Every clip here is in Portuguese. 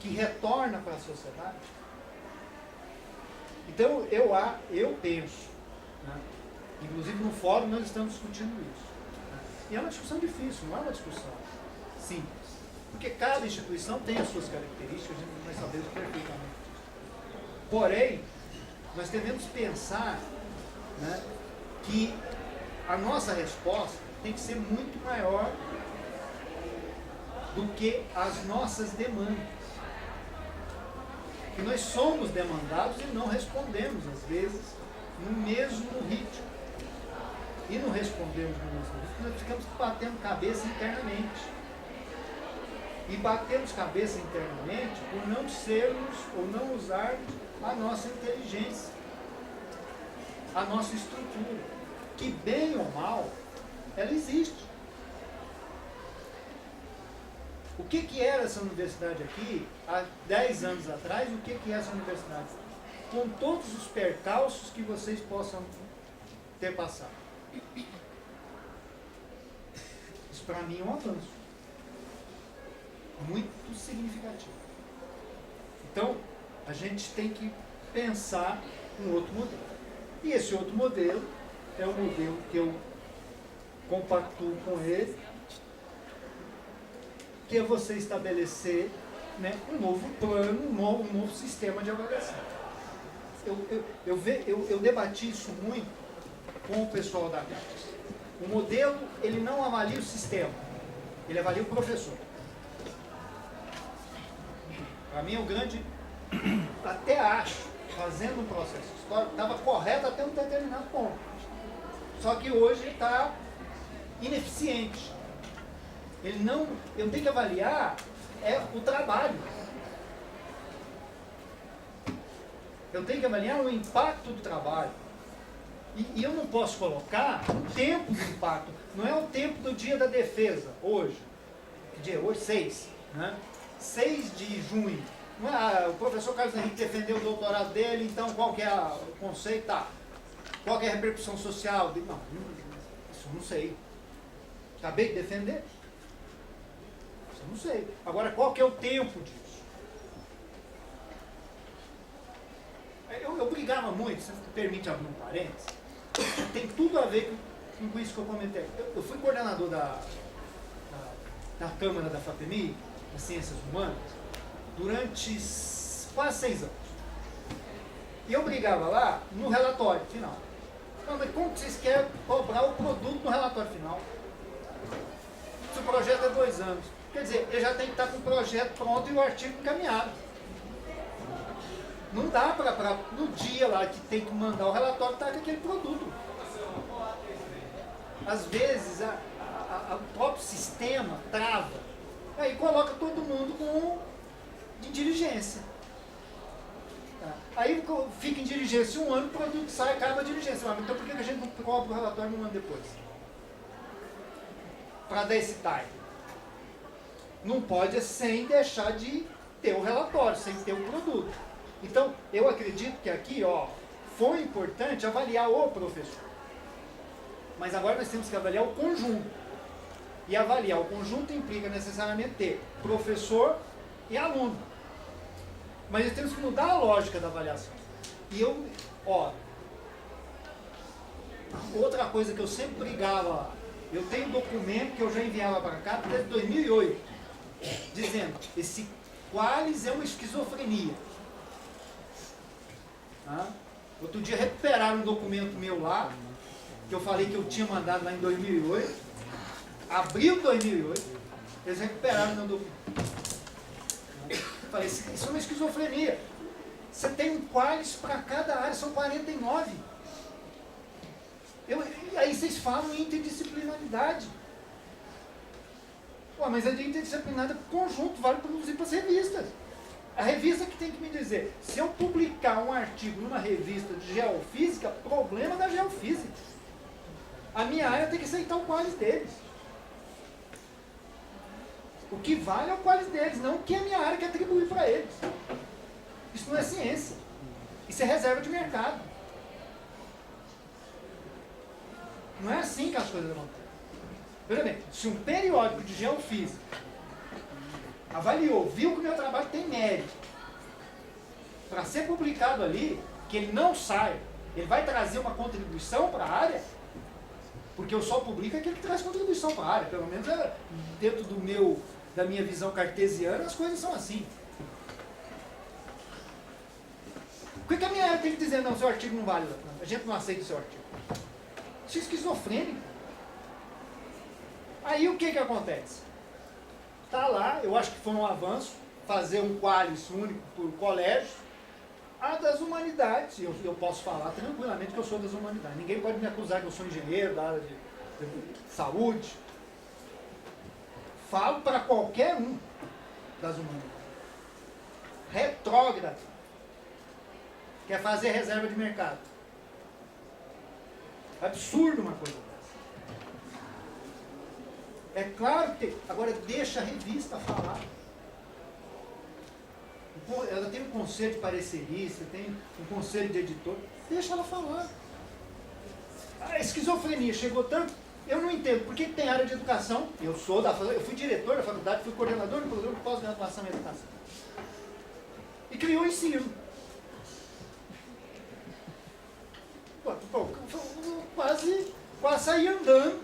que retorna para a sociedade? Então, eu penso, né? Inclusive no fórum nós estamos discutindo isso. Né? E é uma discussão difícil, não é uma discussão simples. Porque cada instituição tem as suas características, a gente vai saber perfeitamente. Porém, nós devemos pensar, né, que a nossa resposta tem que ser muito maior do que as nossas demandas. Que nós somos demandados e não respondemos, às vezes, no mesmo ritmo. E não respondemos no mesmo ritmo, nós ficamos batendo cabeça internamente. E batemos cabeça internamente por não sermos ou não usarmos a nossa inteligência, a nossa estrutura, que bem ou mal, ela existe. O que era essa universidade aqui, há 10 anos atrás, o que é essa universidade? Com todos os percalços que vocês possam ter passado. Isso para mim é um avanço. Muito significativo. Então, a gente tem que pensar um outro modelo. E esse outro modelo é o modelo que eu compactuo com ele, que é você estabelecer, né, um novo plano, um novo sistema de avaliação. Eu debati isso muito com o pessoal da CAPES. O modelo, ele não avalia o sistema, ele avalia o professor. Para mim, o grande, até acho, fazendo um processo histórico, estava correto até um determinado ponto. Só que hoje está ineficiente. Ele não, eu tenho que avaliar o trabalho. Eu tenho que avaliar o impacto do trabalho. E eu não posso colocar o tempo do impacto. Não é o tempo do dia da defesa, hoje. Que dia é hoje? 6. Né? 6 de junho. Não é, o professor Carlos Henrique defendeu o doutorado dele, então qual que é o conceito? Tá. Qual que é a repercussão social? Não, isso eu não sei. Acabei de defender? Isso eu não sei. Agora, qual que é o tempo disso? Eu brigava muito, se me permite abrir um parênteses, tem tudo a ver com isso que eu comentei. Eu fui coordenador da Câmara da FAPEMI, das Ciências Humanas, durante quase 6 anos. E eu brigava lá no relatório final. Não, mas como vocês querem cobrar o produto no relatório final? Se o projeto é 2 anos. Quer dizer, ele já tem que estar com o projeto pronto e o artigo encaminhado. Não dá para no dia lá que tem que mandar o relatório, estar com aquele produto. Às vezes, o próprio sistema trava. Aí coloca todo mundo de diligência. Tá? Aí fica em diligência 1 ano, o produto sai, acaba a diligência. Então por que a gente não cobra o relatório 1 ano depois? Para dar esse time. Não pode sem deixar de ter o relatório, sem ter o produto. Então, eu acredito que aqui, foi importante avaliar o professor. Mas agora nós temos que avaliar o conjunto. E avaliar o conjunto implica necessariamente ter professor e aluno. Mas nós temos que mudar a lógica da avaliação. E outra coisa que eu sempre brigava lá, eu tenho um documento que eu já enviava para cá desde 2008, dizendo, esse Qualis é uma esquizofrenia. Tá? Outro dia recuperaram um documento meu lá, que eu falei que eu tinha mandado lá em 2008, abril de 2008, eles recuperaram meu documento. Eu falei, isso é uma esquizofrenia. Você tem um Qualis para cada área, são 49. Aí vocês falam em interdisciplinaridade. Mas a interdisciplinaridade é conjunto, vale produzir para as revistas. A revista que tem que me dizer, se eu publicar um artigo numa revista de geofísica, problema da geofísica. A minha área tem que aceitar o Qualis deles. O que vale é o Qualis deles, não o que a minha área quer atribuir para eles. Isso não é ciência. Isso é reserva de mercado. Não é assim que as coisas acontecem. Veja bem, se um periódico de geofísica avaliou, viu que o meu trabalho tem mérito, mérito. Para ser publicado ali, que ele não saia, ele vai trazer uma contribuição para a área, porque eu só publico aquele que traz contribuição para a área, pelo menos dentro da minha visão cartesiana, as coisas são assim. Por que a minha área tem que dizer, não, seu artigo não vale, a gente não aceita o seu artigo? Isso é esquizofrênico. Aí o que acontece? Está lá, eu acho que foi um avanço, fazer um qualis único por colégio. A das humanidades, eu posso falar tranquilamente que eu sou das humanidades. Ninguém pode me acusar que eu sou engenheiro da área de saúde. Falo para qualquer um das humanidades. Retrógrado. Quer fazer reserva de mercado. Absurdo uma coisa dessa. É claro que tem. Agora deixa a revista falar. Ela tem um conselho de parecerista, tem um conselho de editor. Deixa ela falar. A esquizofrenia chegou tanto. Eu não entendo. Por que tem área de educação? Eu fui diretor da faculdade, fui coordenador do programa de pós-graduação em educação. E criou o ensino. Quase saí andando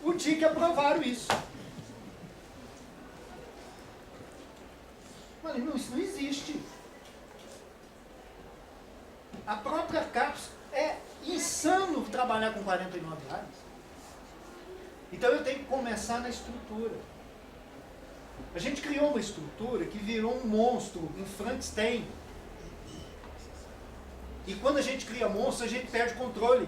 o dia que aprovaram isso. Falei, não, isso não existe. A própria CAPES é insano trabalhar com 49 áreas. Então eu tenho que começar na estrutura. A gente criou uma estrutura que virou um monstro, um Frankenstein. E quando a gente cria monstro, a gente perde controle.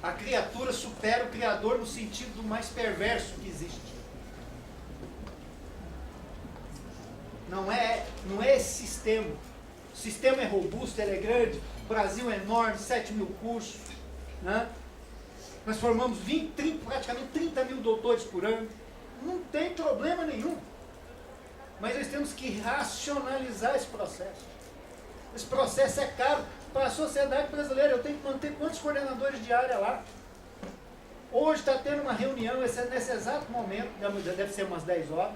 A criatura supera o criador no sentido mais perverso que existe. Não é esse sistema. O sistema é robusto, ele é grande, o Brasil é enorme, 7 mil cursos. Né? Nós formamos praticamente 30 mil doutores por ano. Não tem problema nenhum. Mas nós temos que racionalizar esse processo. Esse processo é caro para a sociedade brasileira. Eu tenho que manter quantos coordenadores de área lá? Hoje está tendo uma reunião, nesse exato momento, deve ser umas 10 horas,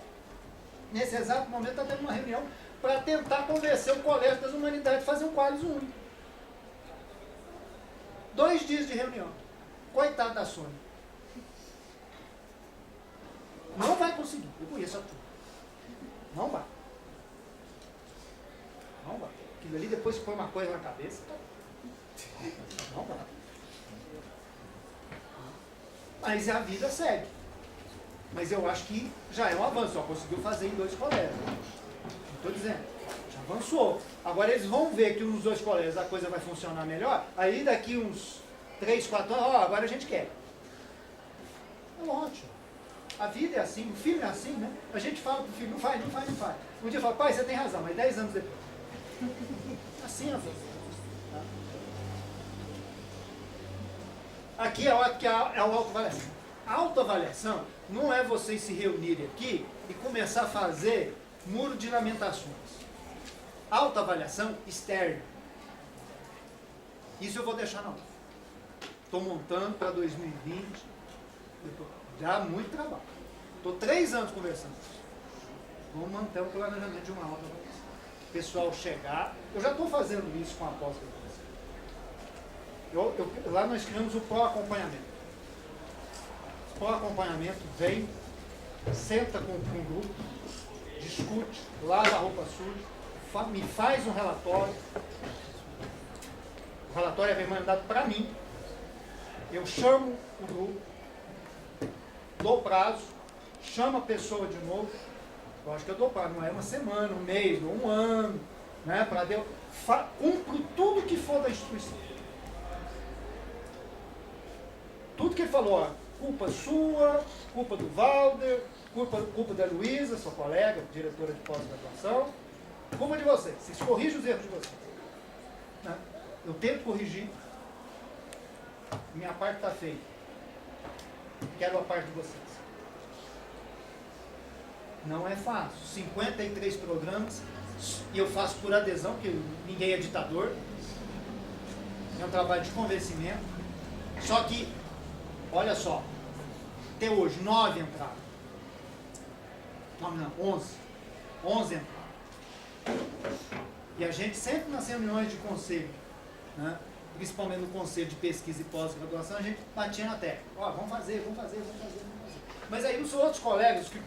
nesse exato momento está tendo uma reunião para tentar convencer o Colégio das Humanidades a fazer um qualis único. 2 dias de reunião. Coitado da Sônia. Não vai conseguir, eu conheço a turma. Não vai. Não vai. Aquilo ali depois que põe uma coisa na cabeça. Não vai. Mas a vida segue. Mas eu acho que já é um avanço. Só conseguiu fazer em 2 colégios. Não estou dizendo. Já avançou. Agora eles vão ver que nos 2 colégios a coisa vai funcionar melhor. Aí daqui uns 3, 4 anos, agora a gente quer. É ótimo. A vida é assim, o filho é assim, né? A gente fala pro filho, não faz. Um dia fala, pai, você tem razão, mas 10 anos depois. Assim é a vida. Aqui é a autoavaliação. A autoavaliação não é vocês se reunirem aqui e começar a fazer muro de lamentações. Autoavaliação externa. Isso eu vou deixar não. Estou montando para 2020. Dá muito trabalho. Estou 3 anos conversando. Vamos manter o planejamento de uma autoavaliação. O pessoal chegar. Eu já estou fazendo isso com a pós-graduação. Lá nós criamos o pró-acompanhamento. O pró-acompanhamento vem, senta com um grupo, discute, lava a roupa suja, me faz um relatório. O relatório é mandado para mim. Eu chamo o grupo, dou prazo, chamo a pessoa de novo. Eu acho que eu dou prazo, não é uma semana, um mês, um ano, né? Cumpro tudo que for da instituição. Tudo que ele falou, ó, culpa sua, culpa do Valder, culpa da Luísa, sua colega, diretora de pós-graduação, culpa de vocês. Vocês corrigem os erros de vocês. Né? Eu tento corrigir. Minha parte está feita. Quero a parte de vocês. Não é fácil. 53 programas, e eu faço por adesão, porque ninguém é ditador. É um trabalho de convencimento. Só que, olha só, até hoje, 9 entraram. não, 11. 11 entraram. E a gente sempre nas reuniões de conselho, né, principalmente no conselho de pesquisa e pós-graduação, a gente batia na tecla. Ó, vamos fazer. Mas aí os outros colegas que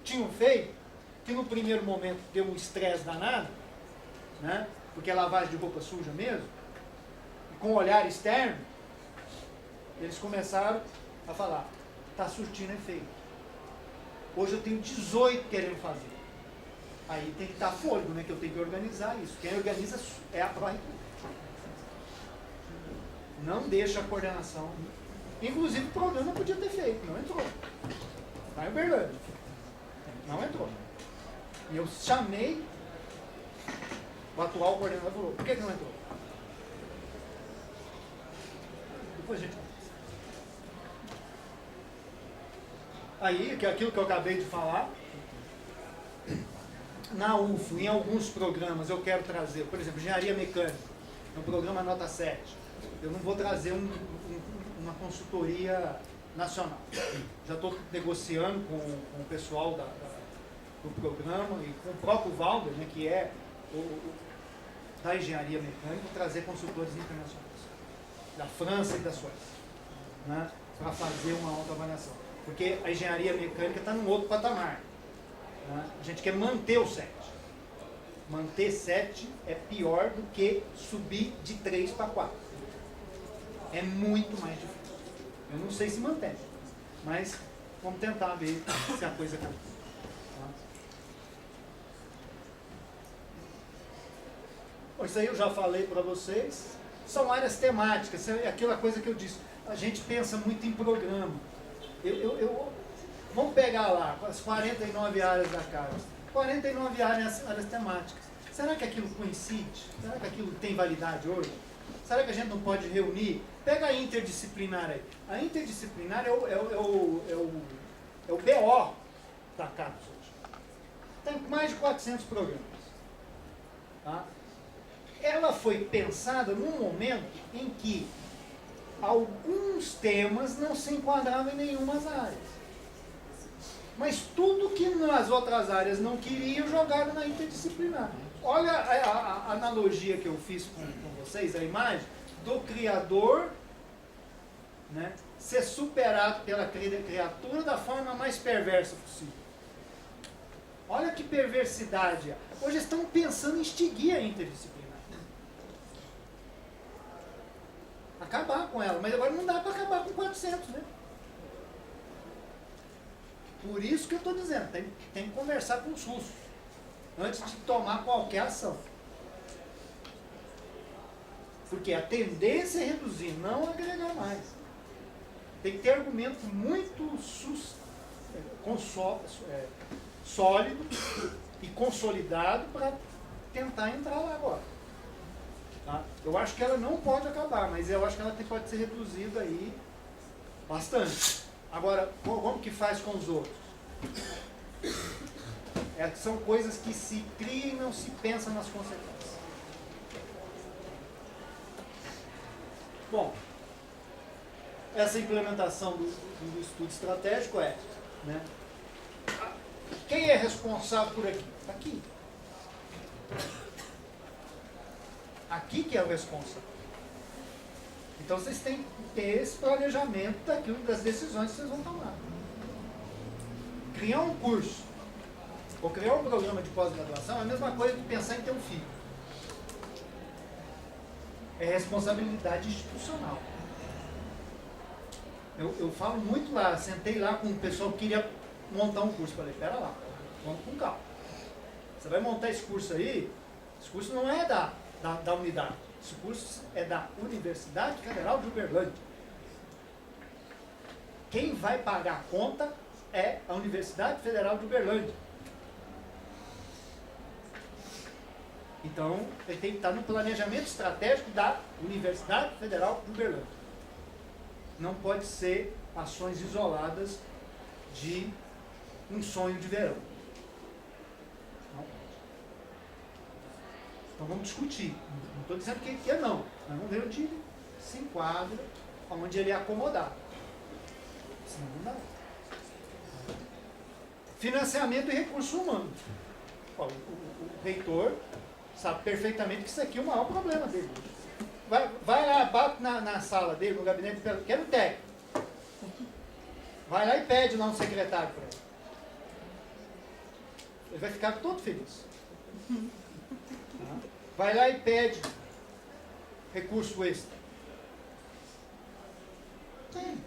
tinham feito, que no primeiro momento deu um estresse danado, né, porque é lavagem de roupa suja mesmo, e com olhar externo, eles começaram a falar, está surtindo efeito. Hoje eu tenho 18 querendo fazer. Aí tem que dar fôlego, né? Que eu tenho que organizar isso. Quem organiza é a PROREITUR. Não deixa a coordenação. Inclusive o programa podia ter feito, não entrou. Lá em Uberlândia. Não entrou. E eu chamei o atual coordenador e falou, por que não entrou? Depois a gente conversa. Aí, que é aquilo que eu acabei de falar, na UFO, em alguns programas, eu quero trazer, por exemplo, engenharia mecânica, no programa Nota 7. Eu não vou trazer uma consultoria nacional. Já estou negociando com o pessoal do programa e com o próprio Valder, né, que é da engenharia mecânica, trazer consultores internacionais, da França e da Suécia, né, para fazer uma autoavaliação. Porque a engenharia mecânica está num outro patamar. Né? A gente quer manter o 7. Manter 7 é pior do que subir de 3 para 4. É muito mais difícil. Eu não sei se mantém, mas vamos tentar ver se a coisa cai. Bom, isso aí eu já falei para vocês. São áreas temáticas, é aquela coisa que eu disse. A gente pensa muito em programa. Vamos pegar lá as 49 áreas da casa. 49 áreas temáticas. Será que aquilo coincide? Será que aquilo tem validade hoje? Será que a gente não pode reunir? Pega a interdisciplinar aí. A interdisciplinar é o BO da CAPES hoje. Tem mais de 400 programas. Tá? Ela foi pensada num momento em que alguns temas não se enquadravam em nenhuma áreas. Mas tudo que nas outras áreas não queriam, jogaram na interdisciplinar. Olha a analogia que eu fiz com vocês, a imagem do Criador, né, ser superado pela criatura da forma mais perversa possível. Olha que perversidade. Hoje estão pensando em extinguir a interdisciplinar. Acabar com ela, mas agora não dá para acabar com 400, né? Por isso que eu estou dizendo, tem que conversar com os russos antes de tomar qualquer ação. Porque a tendência é reduzir, não agregar mais. Tem que ter argumento muito sólido e consolidado para tentar entrar lá agora. Tá? Eu acho que ela não pode acabar, mas eu acho que ela pode ser reduzida aí bastante. Agora, como que faz com os outros? São coisas que se criam e não se pensa nas consequências. Bom, essa implementação do estudo estratégico é, né, quem é responsável por aqui? Está aqui. Aqui que é o responsável. Então vocês têm que ter esse planejamento daquilo, das decisões que vocês vão tomar. Criar um curso ou criar um programa de pós-graduação é a mesma coisa que pensar em ter um filho. É responsabilidade institucional. Eu falo muito lá, sentei lá com o pessoal que queria montar um curso. Falei, espera lá, vamos com calma. Você vai montar esse curso aí, esse curso não é da unidade. Esse curso é da Universidade Federal de Uberlândia. Quem vai pagar a conta é a Universidade Federal de Uberlândia. Então, ele tem que estar no planejamento estratégico da Universidade Federal de Uberlândia. Não pode ser ações isoladas de um sonho de verão. Então vamos discutir. Não estou dizendo que é não. Mas vamos ver onde ele se enquadra, onde ele é acomodado. Senão não dá. Financiamento e recurso humano. O reitor sabe perfeitamente que isso aqui é o maior problema dele. Vai lá, bate na sala dele, no gabinete, quero técnico. Vai lá e pede lá um secretário para ele. Ele vai ficar todo feliz. Vai lá e pede recurso extra. Tem.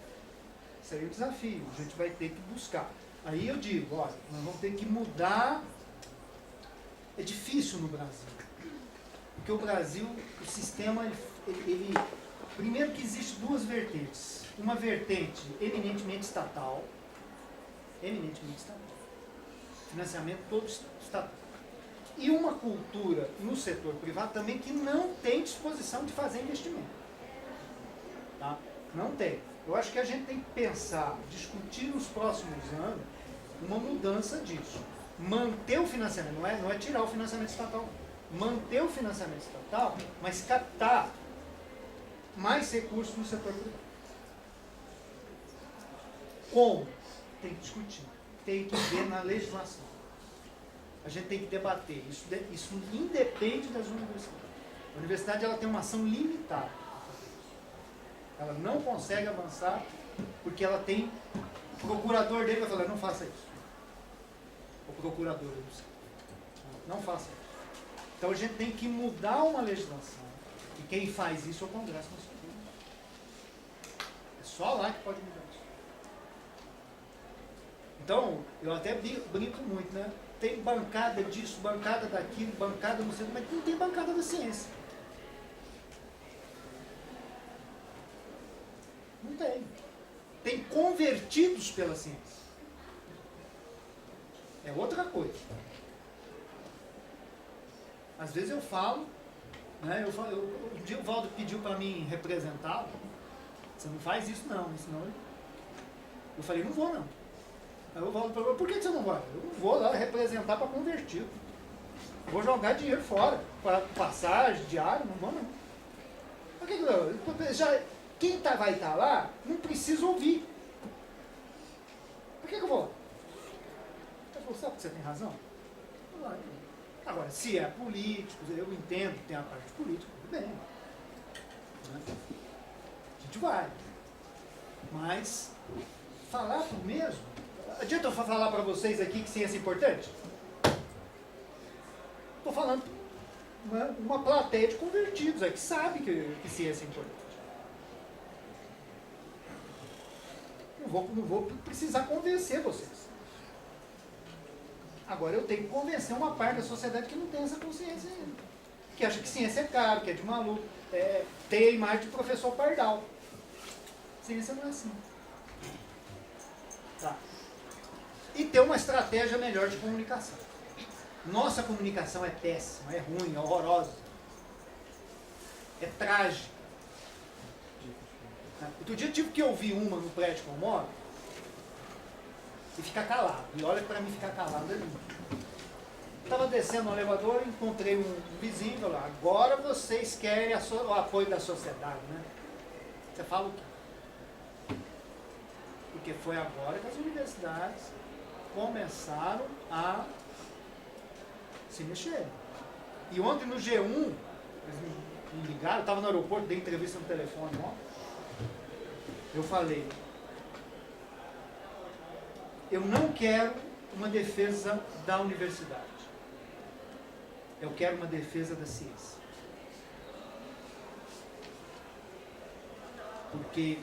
Isso aí é o desafio. A gente vai ter que buscar. Aí eu digo, olha, nós vamos ter que mudar. É difícil no Brasil. Porque o Brasil, o sistema, ele primeiro que existe duas vertentes. Uma vertente eminentemente estatal. Financiamento todo estatal. E uma cultura no setor privado também que não tem disposição de fazer investimento. Tá? Não tem. Eu acho que a gente tem que pensar, discutir nos próximos anos uma mudança disso. Manter o financiamento, não é tirar o financiamento estatal. Manter o financiamento estatal, mas captar mais recursos no setor privado. Como? Tem que discutir. Tem que ver na legislação. A gente tem que debater. Isso independe das universidades. A universidade ela tem uma ação limitada. Ela não consegue avançar porque ela tem... O procurador dele vai falar, não faça isso. O procurador não faça isso. Então a gente tem que mudar uma legislação. E quem faz isso é o Congresso Nacional. É só lá que pode mudar isso. Então, eu até brinco muito, né? Tem bancada disso, bancada daquilo, bancada não sei, mas não tem bancada da ciência. Não tem. Tem convertidos pela ciência. É outra coisa. Às vezes eu falo, né? Um dia o Valdo pediu para mim representá-lo. Você não faz isso não, senão eu falei, não vou não. Aí o Valdo falou, por que você não vai? Eu não vou lá representar para convertido. Vou jogar dinheiro fora, para passagem, diário, não vou não. Por que já, quem vai estar lá não precisa ouvir. Por que eu vou lá? Ele falou, sabe que você tem razão? Eu vou lá, então. Agora, se é político, eu entendo que tem a parte política, tudo bem. Né? A gente vai. Mas, falar pro mesmo, adianta eu falar para vocês aqui que ciência é importante? Estou falando uma plateia de convertidos que sabe que ciência é importante. Não vou precisar convencer vocês. Agora eu tenho que convencer uma parte da sociedade que não tem essa consciência ainda. Que acha que ciência é caro, que é de maluco. Tem a imagem de professor Pardal. Ciência não é assim. Tá. E ter uma estratégia melhor de comunicação. Nossa comunicação é péssima, é ruim, é horrorosa. É trágica. Outro dia eu tive que ouvir uma no prédio que eu moro e ficar calado. E olha para mim ficar calado ali. Estava descendo no elevador e encontrei um vizinho e falou, agora vocês querem o apoio da sociedade, né? Você fala o quê? Porque foi agora que as universidades começaram a se mexer. E ontem no G1, eles me ligaram, eu estava no aeroporto, dei entrevista no telefone, ó. Eu falei, eu não quero uma defesa da universidade. Eu quero uma defesa da ciência. Porque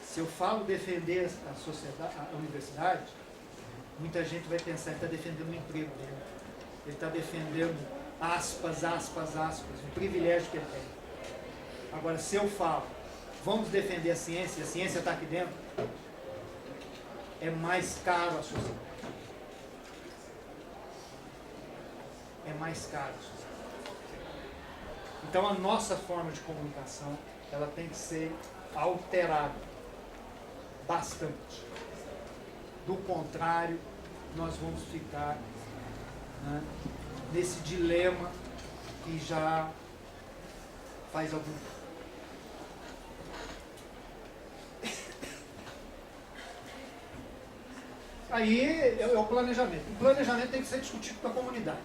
se eu falo defender a sociedade, a universidade, muita gente vai pensar que está defendendo o emprego dele. Ele está defendendo aspas, o privilégio que ele tem. Agora, se eu falo, vamos defender a ciência está aqui dentro, é mais caro a sociedade. É mais caro a sociedade. Então a nossa forma de comunicação, ela tem que ser alterada bastante. Do contrário, nós vamos ficar, né, nesse dilema que já faz algum tempo. Aí é o planejamento. O planejamento tem que ser discutido com a comunidade.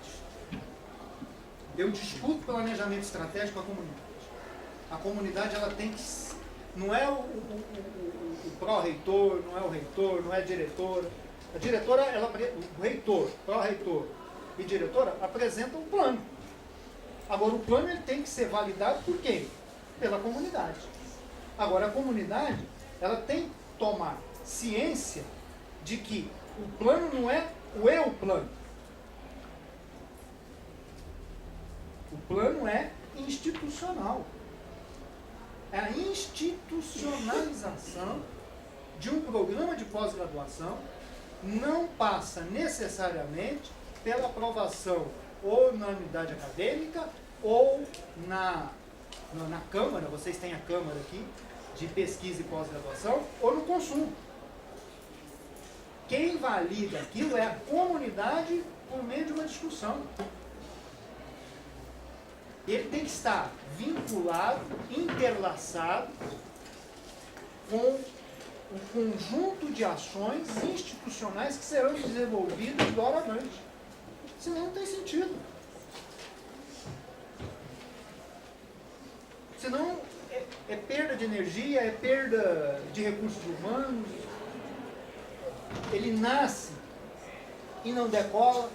Eu discuto planejamento estratégico com a comunidade. A comunidade ela tem que... Não é o pró-reitor, não é o reitor, não é a diretora. A diretora, o reitor, pró-reitor e diretora apresentam o plano. Agora, o plano ele tem que ser validado por quem? Pela comunidade. Agora, a comunidade ela tem que tomar ciência de que o plano não é o eu plano. O plano é institucional. É a institucionalização de um programa de pós-graduação, não passa necessariamente pela aprovação ou na unidade acadêmica ou na Câmara, vocês têm a Câmara aqui, de pesquisa e pós-graduação, ou no consumo. Quem valida aquilo é a comunidade por meio de uma discussão. Ele tem que estar vinculado, interlaçado com o conjunto de ações institucionais que serão desenvolvidas doravante. Senão não tem sentido. Senão é perda de energia, é perda de recursos humanos. Ele nasce e não decola.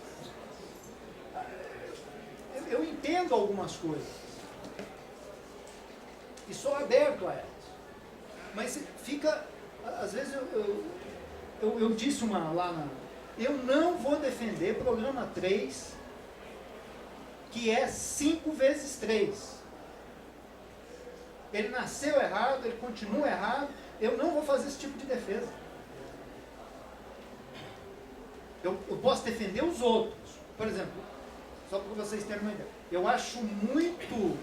Eu entendo algumas coisas e sou aberto a elas, mas fica, às vezes eu disse eu não vou defender programa 3 que é 5 vezes 3. Ele nasceu errado, ele continua errado, eu não vou fazer esse tipo de defesa. Eu posso defender os outros. Por exemplo, só para vocês terem uma ideia. Eu acho muito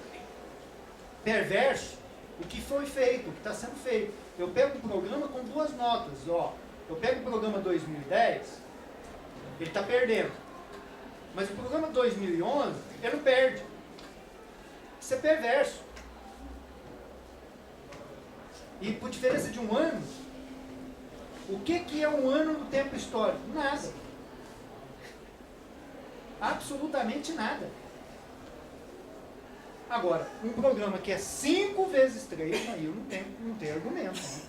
perverso o que foi feito, o que está sendo feito. Eu pego um programa com 2 notas. Eu pego o programa 2010, ele está perdendo. Mas o programa 2011, ele não perde. Isso é perverso. E por diferença de um ano, o que é um ano no tempo histórico? Nada. Absolutamente nada. Agora, um programa que é 5 vezes 3, aí eu não tenho argumento. Né?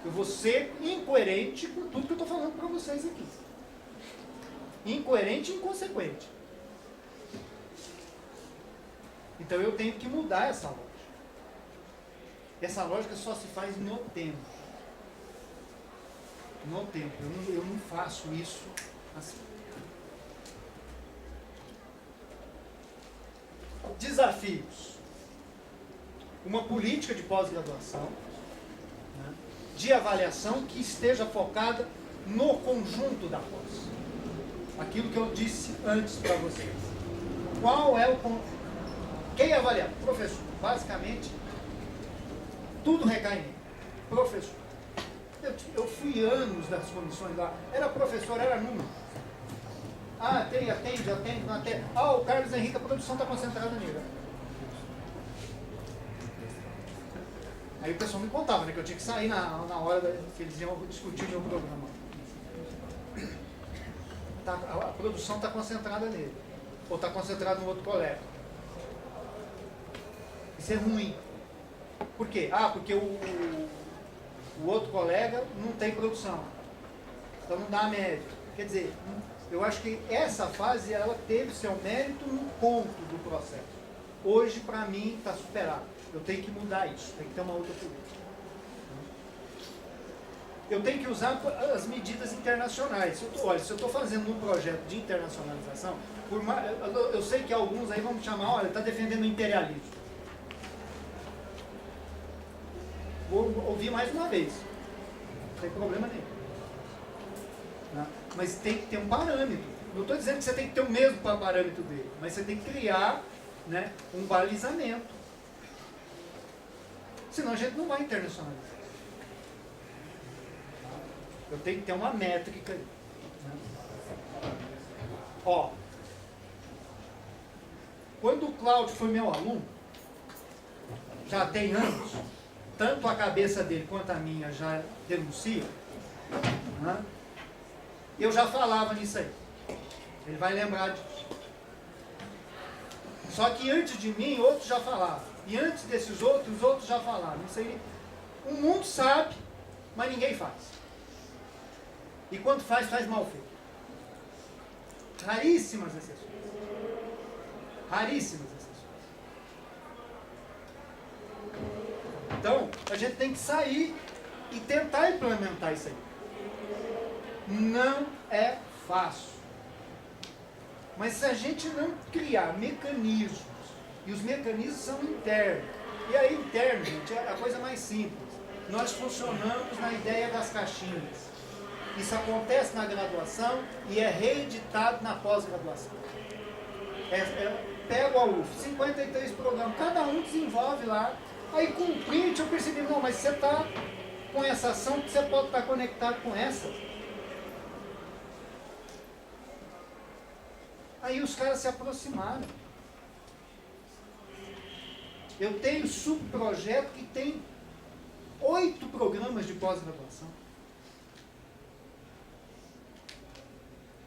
Eu vou ser incoerente com tudo que eu estou falando para vocês aqui. Incoerente e inconsequente. Então eu tenho que mudar essa lógica. Essa lógica só se faz no tempo. No tempo. Eu não faço isso assim. Desafios. Uma política de pós-graduação, né, de avaliação que esteja focada no conjunto da pós. Aquilo que eu disse antes para vocês. Qual é quem avalia? Professor. Basicamente, tudo recai nele. Professor. Eu fui anos das comissões lá. Era professor, era número. Atende, não atende. O Carlos Henrique, a produção está concentrada nele. Aí o pessoal me contava, né, que eu tinha que sair na hora que eles iam discutir o meu programa. A produção está concentrada nele. Ou está concentrada no outro colega. Isso é ruim. Por quê? Porque o outro colega não tem produção. Então não dá a média. Quer dizer, eu acho que essa fase ela teve seu mérito no ponto do processo. Hoje, para mim, está superado. Eu tenho que mudar isso, tem que ter uma outra política. Eu tenho que usar as medidas internacionais. Se eu estou fazendo um projeto de internacionalização, eu sei que alguns aí vão me chamar, olha, está defendendo o imperialismo. Vou ouvir mais uma vez. Não tem problema nenhum. Mas tem que ter um parâmetro. Não estou dizendo que você tem que ter o mesmo parâmetro dele, mas você tem que criar, né, um balizamento. Senão a gente não vai internacionalizar. Eu tenho que ter uma métrica. Né? Quando o Cláudio foi meu aluno, já tem anos, tanto a cabeça dele quanto a minha já denunciam, né? Eu já falava nisso aí. Ele vai lembrar disso. Só que antes de mim, outros já falavam. E antes desses outros, os outros já falavam. Isso aí, o mundo sabe, mas ninguém faz. E quando faz, faz mal feito. Raríssimas exceções. Raríssimas exceções. Então, a gente tem que sair e tentar implementar isso aí. Não é fácil. Mas se a gente não criar mecanismos, e os mecanismos são internos, e aí interno, gente, é a coisa mais simples. Nós funcionamos na ideia das caixinhas. Isso acontece na graduação e é reeditado na pós-graduação. Pego a UF, 53 programas, cada um desenvolve lá. Aí com o print eu percebi, não, mas você está com essa ação que você pode estar conectado com essa. Aí os caras se aproximaram. Eu tenho subprojeto que tem 8 programas de pós-graduação.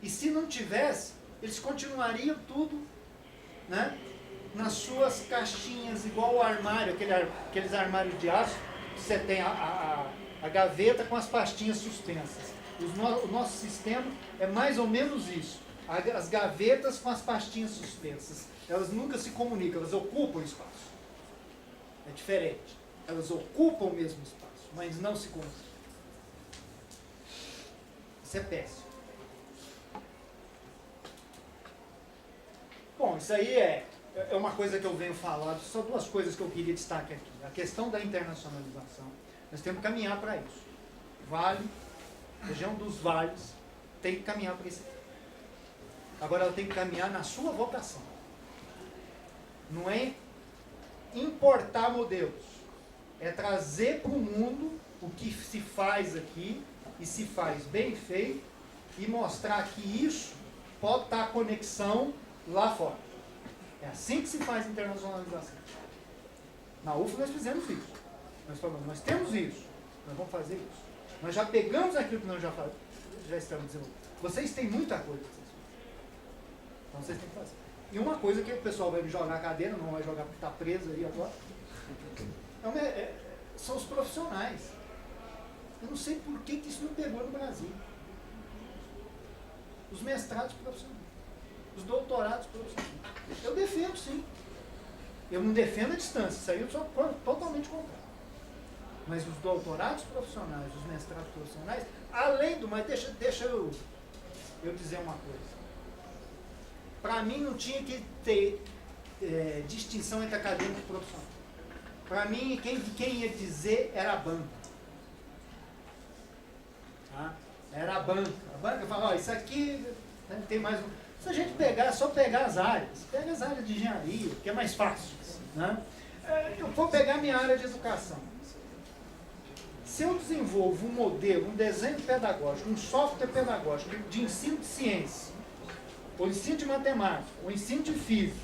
E se não tivesse, eles continuariam tudo, né, nas suas caixinhas, igual o armário, aqueles armários de aço, que você tem a gaveta com as pastinhas suspensas. O nosso sistema é mais ou menos isso. As gavetas com as pastinhas suspensas. Elas nunca se comunicam, elas ocupam o espaço. É diferente. Elas ocupam o mesmo espaço, mas não se comunicam. Isso é péssimo. Bom, isso aí é uma coisa que eu venho falando. Só 2 coisas que eu queria destacar aqui. A questão da internacionalização. Nós temos que caminhar para isso. Vale, região dos vales, tem que caminhar para isso. Agora ela tem que caminhar na sua vocação. Não é importar modelos. É trazer para o mundo o que se faz aqui e se faz bem feito e mostrar que isso pode estar a conexão lá fora. É assim que se faz internacionalização. Na UF nós fizemos isso. Nós falamos, nós temos isso. Nós vamos fazer isso. Nós já pegamos aquilo que nós já estamos desenvolvendo. Vocês têm muita coisa. Então vocês têm que fazer. E uma coisa que o pessoal vai jogar a cadeira, não vai jogar porque está preso aí agora, são os profissionais. Eu não sei por que isso não pegou no Brasil. Os mestrados profissionais. Os doutorados profissionais. Eu defendo, sim. Eu não defendo a distância, isso aí eu sou totalmente contrário. Mas os doutorados profissionais, os mestrados profissionais, além do mais, deixa eu dizer uma coisa. Para mim não tinha que ter distinção entre acadêmico e profissional. Para mim, quem ia dizer era a banca. Tá? Era a banca. A banca fala, ó, isso aqui tem mais um. Se a gente pegar, é só pegar as áreas. Pega as áreas de engenharia, que é mais fácil. Né? Eu vou pegar minha área de educação. Se eu desenvolvo um modelo, um desenho pedagógico, um software pedagógico de ensino de ciência, ou ensino de matemática, ou ensino de física,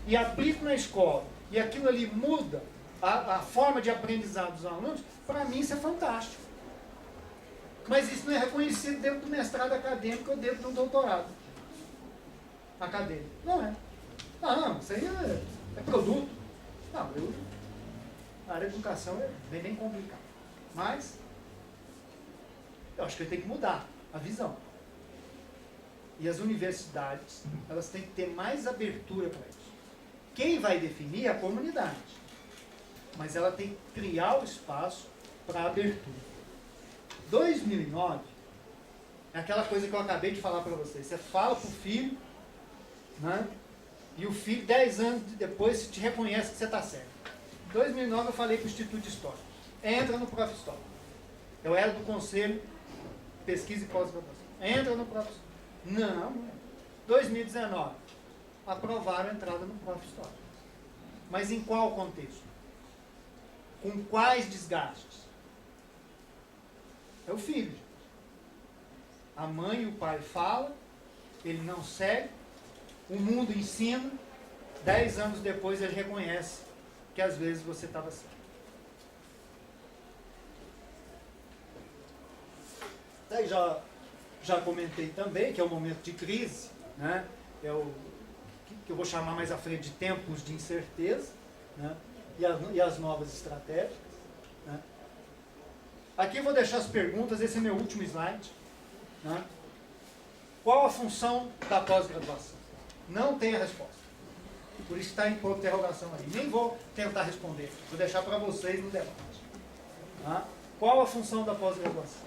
e aplico na escola, e aquilo ali muda a forma de aprendizado dos alunos, para mim isso é fantástico. Mas isso não é reconhecido dentro do mestrado acadêmico ou dentro do doutorado acadêmico. Não é. Não, isso aí é produto. Não, a área de educação é bem complicada. Mas, eu acho que tem que mudar a visão. E as universidades, elas têm que ter mais abertura para isso. Quem vai definir é a comunidade. Mas ela tem que criar o espaço para abertura. 2009 é aquela coisa que eu acabei de falar para vocês. Você fala para o filho, né? E o filho, 10 anos depois, te reconhece que você está certo. Em 2009 eu falei para o Instituto de História. Entra no Prof. História. Eu era do Conselho Pesquisa e Pós-Graduação. Entra no Prof. História. Não. 2019. Aprovaram a entrada no Prof. História. Mas em qual contexto? Com quais desgastes? É o filho. A mãe e o pai falam, ele não segue, o mundo ensina, 10 anos depois ele reconhece que às vezes você estava certo. Daí já já comentei também, que é o momento de crise, né? É o que eu vou chamar mais à frente de tempos de incerteza, né? E as novas estratégias. Né? Aqui eu vou deixar as perguntas, esse é meu último slide. Né? Qual a função da pós-graduação? Não tem a resposta. Por isso está em interrogação aí. Nem vou tentar responder, vou deixar para vocês no debate. Tá? Qual a função da pós-graduação?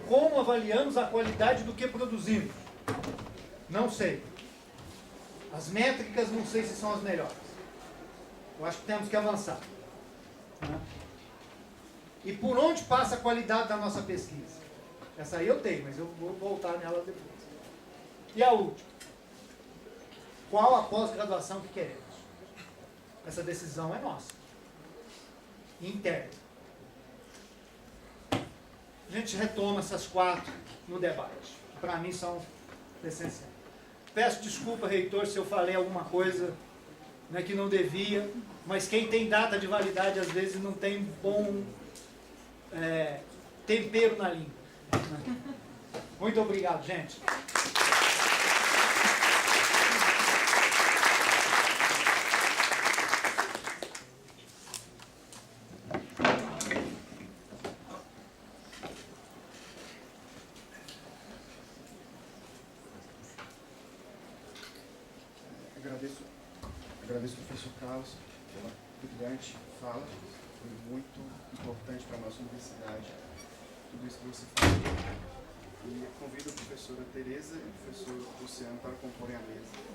Como avaliamos a qualidade do que produzimos? Não sei. As métricas não sei se são as melhores. Eu acho que temos que avançar. Né? E por onde passa a qualidade da nossa pesquisa? Essa aí eu tenho, mas eu vou voltar nela depois. E a última. Qual a pós-graduação que queremos? Essa decisão é nossa. Interna. A gente retoma essas 4 no debate. Para mim são essenciais. Peço desculpa, reitor, se eu falei alguma coisa, né, que não devia, mas quem tem data de validade às vezes não tem bom tempero na língua. Muito obrigado, gente. Agradeço ao professor Carlos pela brilhante fala, foi muito importante para a nossa universidade, tudo isso que você falou. E convido a professora Tereza e o professor Luciano para comporem a mesa.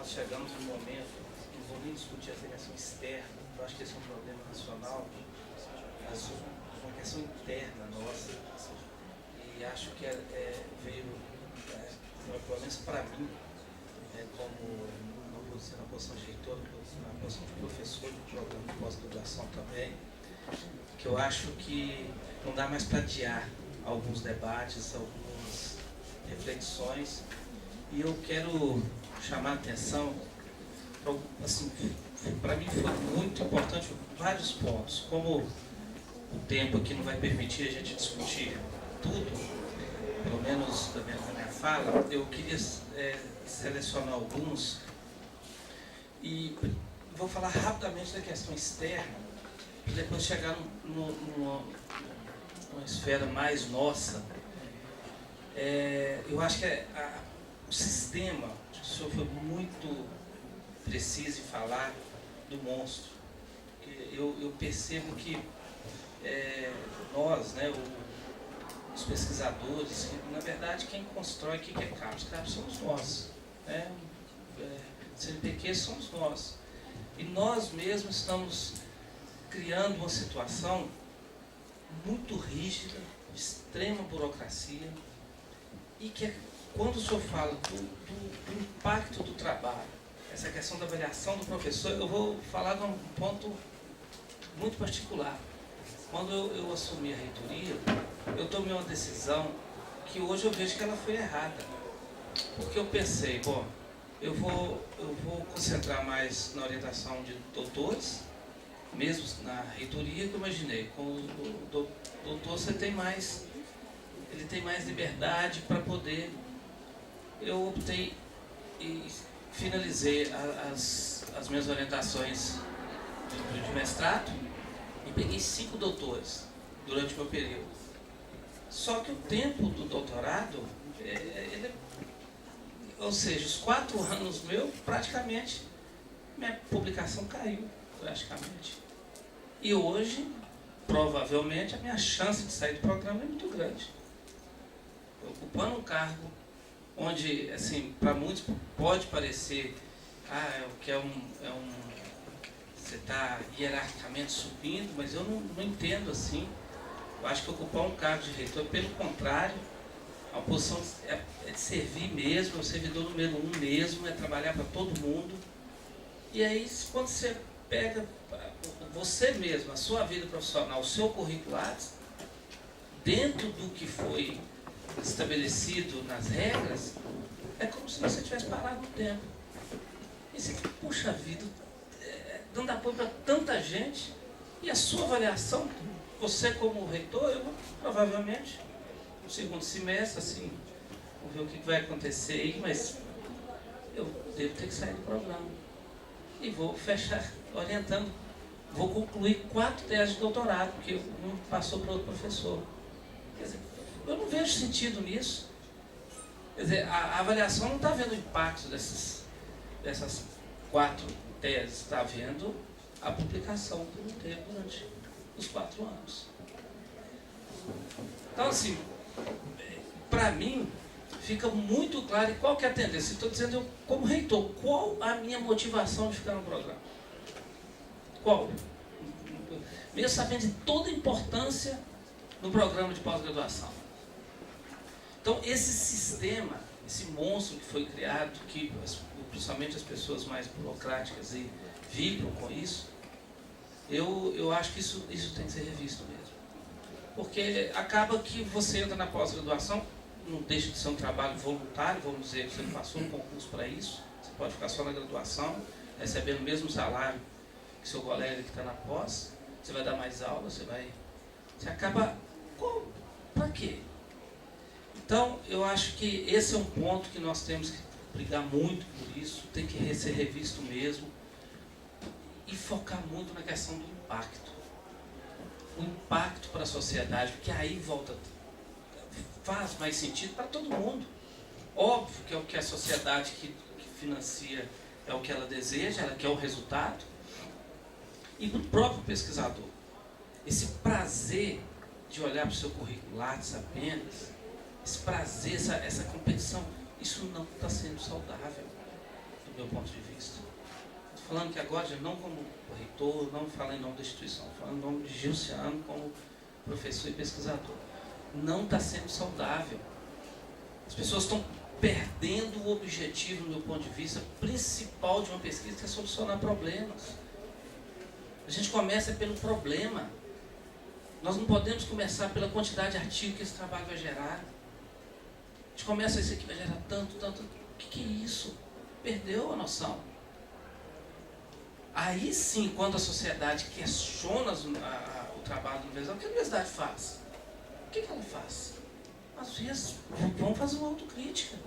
Chegamos no momento, não vou nem discutir a seleção externa, eu acho que esse é um problema nacional, mas uma questão interna nossa, e acho que veio, pelo menos para mim, como na posição de reitor, na posição de professor do programa de pós-graduação também, que eu acho que não dá mais para adiar alguns debates, algumas reflexões, e eu quero chamar a atenção, assim, para mim foi muito importante vários pontos. Como o tempo aqui não vai permitir a gente discutir tudo, pelo menos da minha fala, eu queria selecionar alguns e vou falar rapidamente da questão externa, para depois chegar numa esfera mais nossa. Eu acho que o sistema, o senhor foi muito preciso em falar do monstro. Eu percebo que nós, né, os pesquisadores, que, na verdade quem constrói o que é CAPES? CAPES somos nós. Né? CNPq somos nós. E nós mesmos estamos criando uma situação muito rígida, de extrema burocracia, e que quando o senhor fala do impacto do trabalho, essa questão da avaliação do professor, eu vou falar de um ponto muito particular. Quando eu assumi a reitoria, eu tomei uma decisão que hoje eu vejo que ela foi errada. Porque eu pensei, bom, eu vou concentrar mais na orientação de doutores, mesmo na reitoria, que eu imaginei. Com o doutor ele tem mais liberdade para poder. Eu optei e finalizei as minhas orientações de mestrado e peguei 5 doutores durante o meu período. Só que o tempo do doutorado, ele ou seja, os 4 anos meu, praticamente, minha publicação caiu, praticamente. E hoje, provavelmente, a minha chance de sair do programa é muito grande. Ocupando um cargo onde, assim, para muitos pode parecer, você está hierarquicamente subindo, mas eu não entendo assim. Eu acho que ocupar um cargo de reitor, pelo contrário, a posição é de servir mesmo, é o servidor número 1 mesmo, é trabalhar para todo mundo. E aí, quando você pega você mesmo, a sua vida profissional, o seu currículo Lattes, dentro do que foi estabelecido nas regras, é como se você tivesse parado no tempo. E você fica, puxa vida, dando apoio para tanta gente, e a sua avaliação, você como reitor, eu provavelmente, no segundo semestre, assim, vamos ver o que vai acontecer aí, mas eu devo ter que sair do programa. E vou fechar, orientando, vou concluir 4 teses de doutorado, porque um passou para outro professor. Quer dizer, eu não vejo sentido nisso. Quer dizer, a avaliação não está vendo o impacto dessas 4 teses, está vendo a publicação que não teve durante os 4 anos. Então, assim, para mim, fica muito claro qual que é a tendência. Estou dizendo, eu, como reitor, qual a minha motivação de ficar no programa? Qual? Mesmo sabendo de toda a importância no programa de pós-graduação. Então, esse sistema, esse monstro que foi criado, que principalmente as pessoas mais burocráticas vibram com isso, eu acho que isso tem que ser revisto mesmo. Porque acaba que você entra na pós-graduação, não deixa de ser um trabalho voluntário, vamos dizer, você não passou um concurso para isso, você pode ficar só na graduação, recebendo o mesmo salário que seu colega que está na pós, você vai dar mais aula, você acaba, para quê? Então, eu acho que esse é um ponto que nós temos que brigar muito por isso, tem que ser revisto mesmo, e focar muito na questão do impacto. O impacto para a sociedade, porque aí faz mais sentido para todo mundo. Óbvio que é o que a sociedade que financia, é o que ela deseja, ela quer o resultado. E para o próprio pesquisador, esse prazer de olhar para o seu currículo Lattes apenas, esse prazer, essa competição, isso não está sendo saudável, do meu ponto de vista. Estou falando que agora, não como reitor, não falo em nome da instituição, falando em nome de Gilciano como professor e pesquisador. Não está sendo saudável. As pessoas estão perdendo o objetivo, do meu ponto de vista, principal de uma pesquisa, que é solucionar problemas. A gente começa pelo problema. Nós não podemos começar pela quantidade de artigos que esse trabalho vai gerar. A gente começa, isso aqui vai gerar tanto. O que é isso? Perdeu a noção. Aí sim, quando a sociedade questiona o trabalho da universidade, o que a universidade faz? O que ela faz? Às vezes, vamos fazer uma autocrítica.